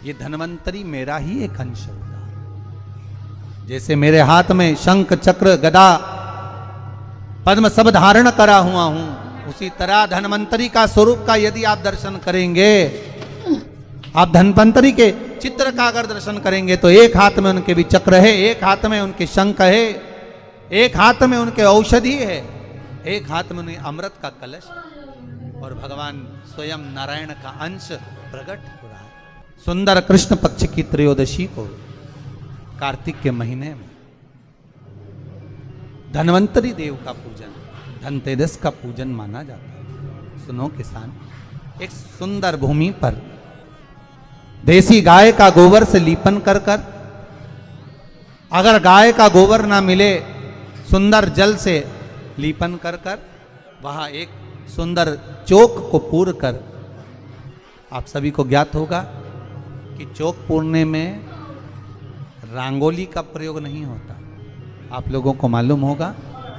ये धन्वंतरी मेरा ही एक अंश होगा। जैसे मेरे हाथ में शंख चक्र गदा पद्म सब धारण करा हुआ हूं, उसी तरह धन्वंतरी का स्वरूप का यदि आप दर्शन करेंगे, आप धन्वंतरी के चित्र का अगर दर्शन करेंगे तो एक हाथ में उनके भी चक्र है, एक हाथ में उनके शंख है, एक हाथ में उनके औषधि है, एक हाथ में उन्हें अमृत का कलश, और भगवान स्वयं नारायण का अंश प्रकट हो रहा है। सुंदर कृष्ण पक्ष की त्रयोदशी को कार्तिक के महीने में धन्वंतरी देव का पूजन, धनतेरस का पूजन माना जाता है। सुनो किसान, एक सुंदर भूमि पर देसी गाय का गोबर से लीपन कर कर, अगर गाय का गोबर ना मिले सुंदर जल से लीपन कर कर, वहां एक सुंदर चौक को पूर कर, आप सभी को ज्ञात होगा कि चौक पूरने में रंगोली का प्रयोग नहीं होता। आप लोगों को मालूम होगा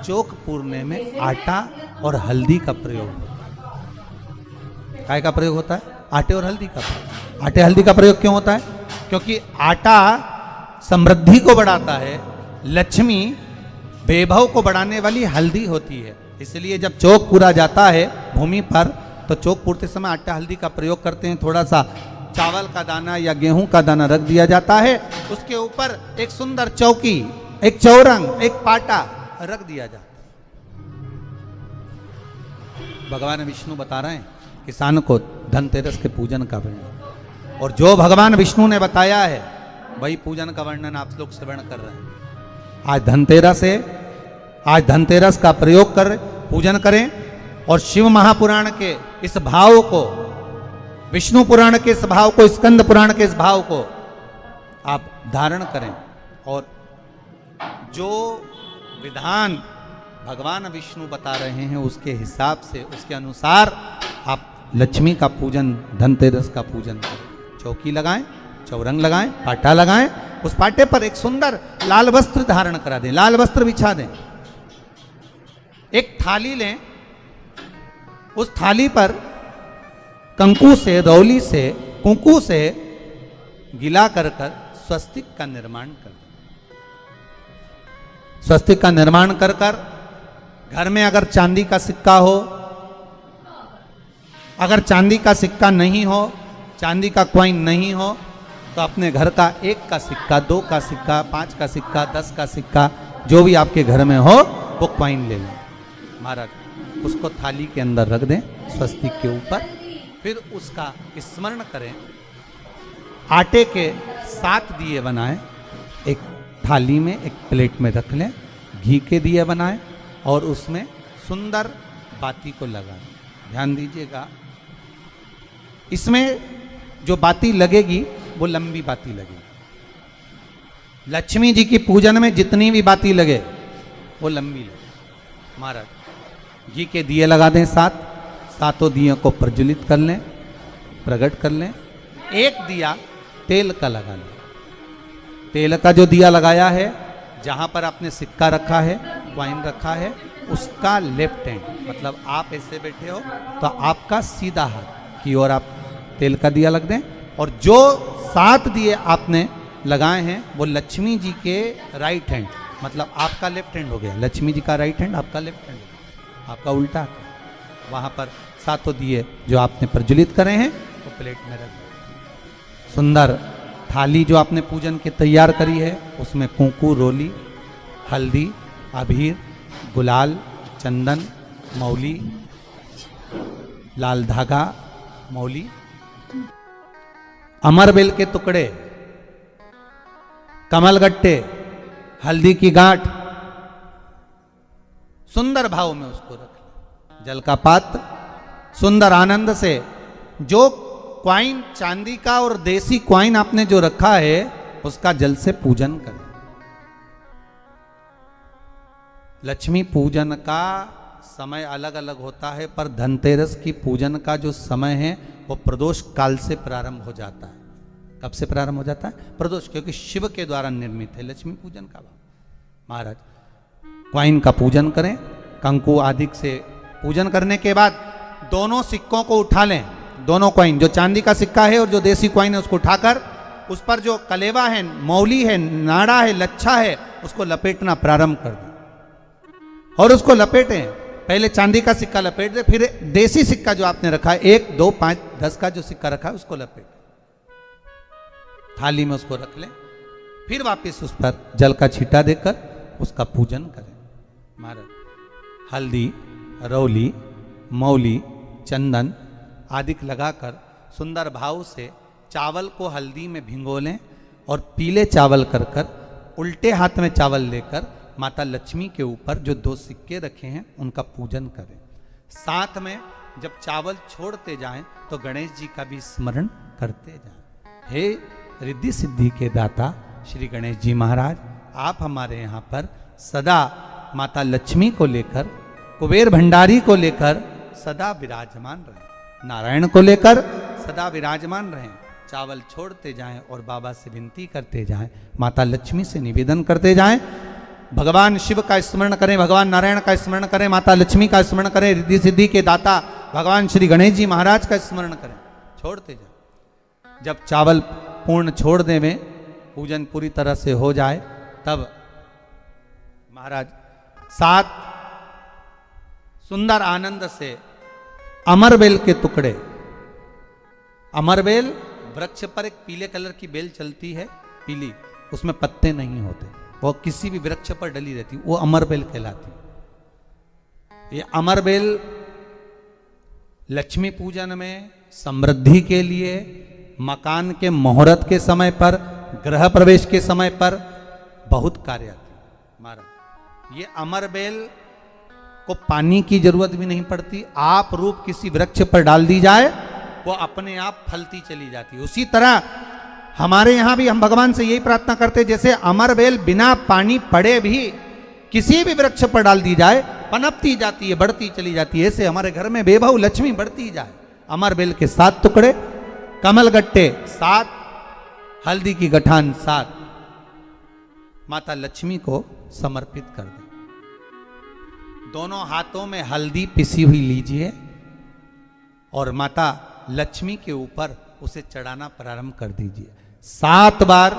चौक पूरने में आटा और हल्दी का प्रयोग होता है। काय का प्रयोग होता है? आटे और हल्दी का प्रयोग। आटे हल्दी का प्रयोग क्यों होता है? क्योंकि आटा समृद्धि को बढ़ाता है, लक्ष्मी वैभव को बढ़ाने वाली हल्दी होती है। इसलिए जब चौक पूरा जाता है भूमि पर तो चौक पूरते समय आटा हल्दी का प्रयोग करते हैं। थोड़ा सा चावल का दाना या गेहूं का दाना रख दिया जाता है, उसके ऊपर एक सुंदर चौकी, एक चौरंग, एक पाटा रख दिया जाता है। भगवान विष्णु बता रहे हैं किसान को धनतेरस के पूजन का वर्णन, और जो भगवान विष्णु ने बताया है वही पूजन का वर्णन आप लोग श्रवण कर रहे हैं। आज धनतेरस का प्रयोग कर पूजन करें और शिव महापुराण के इस भाव को, विष्णु पुराण के इस भाव को, स्कंद पुराण के इस भाव को आप धारण करें, और जो विधान भगवान विष्णु बता रहे हैं उसके हिसाब से, उसके अनुसार आप लक्ष्मी का पूजन, धनतेरस का पूजन करें। चौकी लगाएं, चौरंग लगाएं, पाटा लगाएं, उस पाटे पर एक सुंदर लाल वस्त्र धारण करा दें, लाल वस्त्र बिछा दें। एक थाली लें, उस थाली पर कंकु से, रौली से, कुंकू से गिला कर स्वस्तिक का निर्माण कर दें। स्वस्तिक का निर्माण कर घर में अगर चांदी का सिक्का हो, अगर चांदी का सिक्का नहीं हो, चांदी का कॉइन नहीं हो, तो अपने घर का 1 का सिक्का, 2 का सिक्का, 5 का सिक्का, 10 का सिक्का, जो भी आपके घर में हो वो कॉइन ले लें महाराज, उसको थाली के अंदर रख दें स्वस्तिक के ऊपर। फिर उसका स्मरण करें। आटे के 7 दिए बनाएं, एक थाली में, एक प्लेट में रख लें, घी के दिए बनाएं और उसमें सुंदर बाती को लगाएं। ध्यान दीजिएगा, इसमें जो बाती लगेगी वो लंबी बाती लगेगी। लक्ष्मी जी की पूजन में जितनी भी बाती लगे वो लंबी लगे। महाराज घी के दिए लगा दें 7, सातों दियों को प्रज्वलित कर लें, प्रकट कर लें। एक दिया तेल का लगा लें। तेल का जो दिया लगाया है, जहां पर आपने सिक्का रखा है, कॉइन रखा है, उसका लेफ्ट हैंड, मतलब आप ऐसे बैठे हो तो आपका सीधा हाथ की ओर आप तेल का दिया लग दें। और जो 7 दिए आपने लगाए हैं वो लक्ष्मी जी के राइट हैंड, मतलब आपका लेफ्ट हैंड हो गया, लक्ष्मी जी का राइट हैंड, आपका लेफ्ट हैंड, आपका उल्टा। वहां पर 7 दिए जो आपने प्रज्वलित करे हैं वो प्लेट में रख दें। सुंदर थाली जो आपने पूजन की तैयार करी है उसमें कुंकू, रोली, हल्दी, अबीर, गुलाल, चंदन, मौली, लाल धागा, मौली, अमरबेल के टुकड़े, कमलगट्टे, हल्दी की गांठ, सुंदर भाव में उसको रख लें। जल का पात्र सुंदर आनंद से, जो क्वाइन चांदी का और देसी क्वाइन आपने जो रखा है उसका जल से पूजन करें। लक्ष्मी पूजन का समय अलग अलग होता है, पर धनतेरस की पूजन का जो समय है वो प्रदोष काल से प्रारंभ हो जाता है। कब से प्रारंभ हो जाता है? प्रदोष, क्योंकि शिव के द्वारा निर्मित है लक्ष्मी पूजन का भाव। महाराज क्वाइन का पूजन करें, कंकु आदि से पूजन करने के बाद दोनों सिक्कों को उठा लें। दोनों क्वाइन, जो चांदी का सिक्का है और जो देसी क्वाइन है, उसको उठाकर उस पर जो कलेवा है, मौली है, नाड़ा है, लच्छा है, उसको लपेटना प्रारंभ कर दें और उसको लपेटें। पहले चांदी का सिक्का लपेट दे, फिर देसी सिक्का जो आपने रखा है 1, 2, 5, 10 का जो सिक्का रखा है उसको लपेट थाली में उसको रख लें। फिर वापस उस पर जल का छींटा देकर उसका पूजन करें। महाराज हल्दी, रौली, मौली, चंदन आदि लगाकर सुंदर भाव से चावल को हल्दी में भिगो लें और पीले चावल कर उल्टे हाथ में चावल लेकर माता लक्ष्मी के ऊपर जो 2 सिक्के रखे हैं उनका पूजन करें। साथ में जब चावल छोड़ते जाएं तो गणेश जी का भी स्मरण करते जाएं। हे रिद्धि सिद्धि के दाता श्री गणेश जी महाराज, आप हमारे यहाँ पर सदा माता लक्ष्मी को लेकर, कुबेर भंडारी को लेकर सदा विराजमान रहें, नारायण को लेकर सदा विराजमान रहें। चावल छोड़ते जाएं और बाबा से विनती करते जाएं, माता लक्ष्मी से निवेदन करते जाएं। भगवान शिव का स्मरण करें, भगवान नारायण का स्मरण करें, माता लक्ष्मी का स्मरण करें, रिद्धि सिद्धि के दाता भगवान श्री गणेश जी महाराज का स्मरण करें, छोड़ते जाएं। जब चावल पूर्ण छोड़ देवें, पूजन पूरी तरह से हो जाए, तब महाराज 7 सुंदर आनंद से अमरबेल के टुकड़े, अमरबेल वृक्ष पर एक पीले कलर की बेल चलती है, पीली, उसमें पत्ते नहीं होते, वो किसी भी वृक्ष पर डली रहती, वो अमरबेल कहलाती। ये अमरबेल लक्ष्मी पूजन में, समृद्धि के लिए, मकान के मुहूर्त के समय पर, गृह प्रवेश के समय पर बहुत कार्य आती है। महाराज ये अमरबेल को पानी की जरूरत भी नहीं पड़ती, आप रूप किसी वृक्ष पर डाल दी जाए वो अपने आप फलती चली जाती है। उसी तरह हमारे यहाँ भी हम भगवान से यही प्रार्थना करते हैं, जैसे अमरबेल बिना पानी पड़े भी किसी भी वृक्ष पर डाल दी जाए पनपती जाती है, बढ़ती चली जाती है, ऐसे हमारे घर में बेभव लक्ष्मी बढ़ती जाए। अमरबेल के 7 टुकड़े, कमल गट्टे 7, हल्दी की गठान 7 माता लक्ष्मी को समर्पित कर दें। दोनों हाथों में हल्दी पिसी हुई लीजिए और माता लक्ष्मी के ऊपर उसे चढ़ाना प्रारंभ कर दीजिए। 7 बार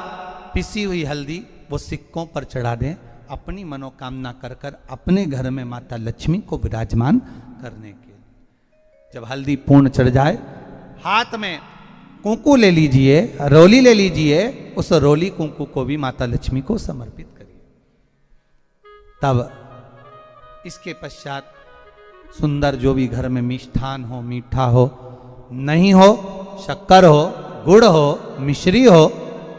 पिसी हुई हल्दी वो सिक्कों पर चढ़ा दें, अपनी मनोकामना कर अपने घर में माता लक्ष्मी को विराजमान करने के लिए। जब हल्दी पूर्ण चढ़ जाए, हाथ में कुंकू ले लीजिए, रोली ले लीजिए, उस रोली कुंकू को भी माता लक्ष्मी को समर्पित करिए। तब इसके पश्चात सुंदर जो भी घर में मिष्ठान हो, मीठा हो, नहीं हो, शक्कर हो, गुड़ हो, मिश्री हो,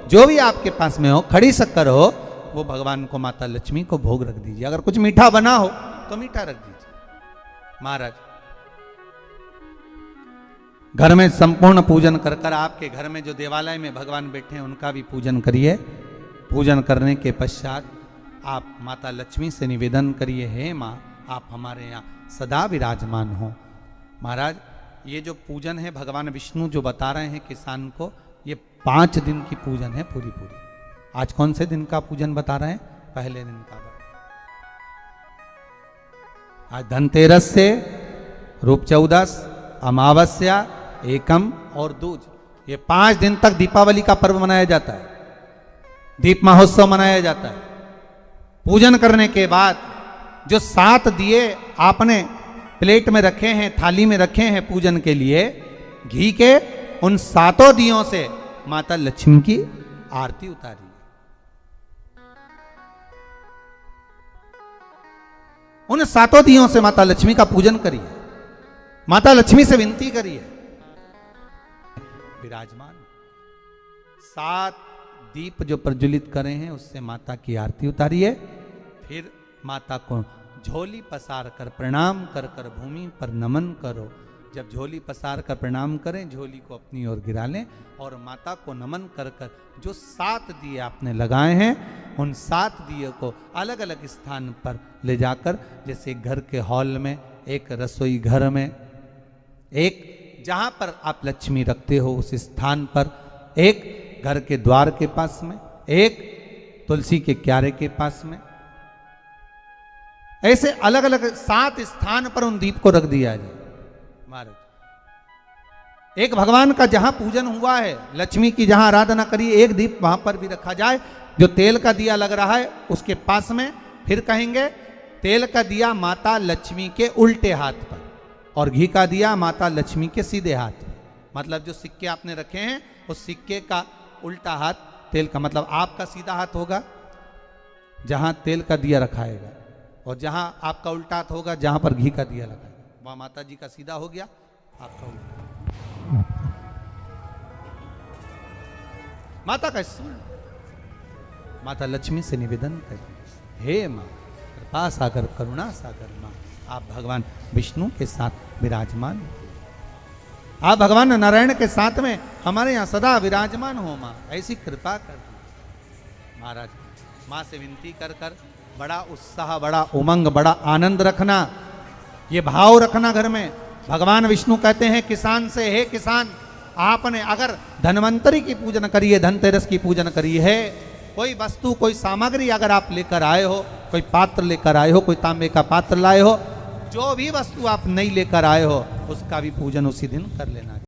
जो भी आपके पास में हो, खड़ी शक्कर हो, वो भगवान को माता लक्ष्मी को भोग रख दीजिए। अगर कुछ मीठा बना हो तो मीठा रख दीजिए। महाराज घर में संपूर्ण पूजन कर आपके घर में जो देवालय में भगवान बैठे हैं उनका भी पूजन करिए। पूजन करने के पश्चात आप माता लक्ष्मी से निवेदन करिए, हे माँ आप हमारे यहाँ सदा विराजमान हो। महाराज ये जो पूजन है भगवान विष्णु जो बता रहे हैं किसान को, ये 5 दिन की पूजन है पूरी। आज कौन से दिन का पूजन बता रहे हैं? पहले दिन का। आज धनतेरस से रूप चौदस, अमावस्या, एकम और दूज, ये 5 दिन तक दीपावली का पर्व मनाया जाता है, दीप महोत्सव मनाया जाता है। पूजन करने के बाद जो 7 दिए आपने प्लेट में रखे हैं, थाली में रखे हैं पूजन के लिए घी के, उन 7 दियों से माता लक्ष्मी की आरती उतारी। उन 7 दियों से माता लक्ष्मी का पूजन करिए, माता लक्ष्मी से विनती करिए विराजमान। 7 दीप जो प्रज्वलित करे हैं उससे माता की आरती उतारिए। फिर माता को झोली पसार कर प्रणाम कर भूमि पर नमन करो। जब झोली पसार कर प्रणाम करें, झोली को अपनी ओर गिरा लें और माता को नमन कर जो 7 दिए आपने लगाए हैं उन 7 दिए को अलग अलग स्थान पर ले जाकर, जैसे घर के हॉल में, एक रसोई घर में, एक जहां पर आप लक्ष्मी रखते हो उस स्थान पर, एक घर के द्वार के पास में, एक तुलसी के क्यारे के पास में, ऐसे अलग अलग 7 स्थान पर उन दीप को रख दिया जाए। महाराज एक भगवान का जहां पूजन हुआ है, लक्ष्मी की जहां आराधना करी, एक दीप वहां पर भी रखा जाए। जो तेल का दिया लग रहा है उसके पास में फिर कहेंगे तेल का दिया माता लक्ष्मी के उल्टे हाथ पर और घी का दिया माता लक्ष्मी के सीधे हाथ पर। मतलब जो सिक्के आपने रखे हैं उस सिक्के का उल्टा हाथ तेल का, मतलब आपका सीधा हाथ होगा जहां तेल का दिया रखाएगा, और जहां आपका उल्टा हाथ होगा जहां पर घी का दिया लगाएगा, वहां माता जी का सीधा हो गया, आपका उल्टा। माता का स्मरण, माता लक्ष्मी से निवेदन करें, हे मां कृपा सागर करुणा सागर मां, आप भगवान विष्णु के साथ विराजमान हो, आप भगवान नारायण के साथ में हमारे यहाँ सदा विराजमान हो मां, ऐसी कृपा कर दी। महाराज मां से विनती कर कर बड़ा उत्साह, बड़ा उमंग, बड़ा आनंद रखना, ये भाव रखना घर में। भगवान विष्णु कहते हैं किसान से, हे किसान आपने अगर धन्वंतरी की पूजन करी है, धनतेरस की पूजन करी है, कोई वस्तु कोई सामग्री अगर आप लेकर आए हो, कोई पात्र लेकर आए हो, कोई तांबे का पात्र लाए हो, जो भी वस्तु आप नहीं लेकर आए हो उसका भी पूजन उसी दिन कर लेना।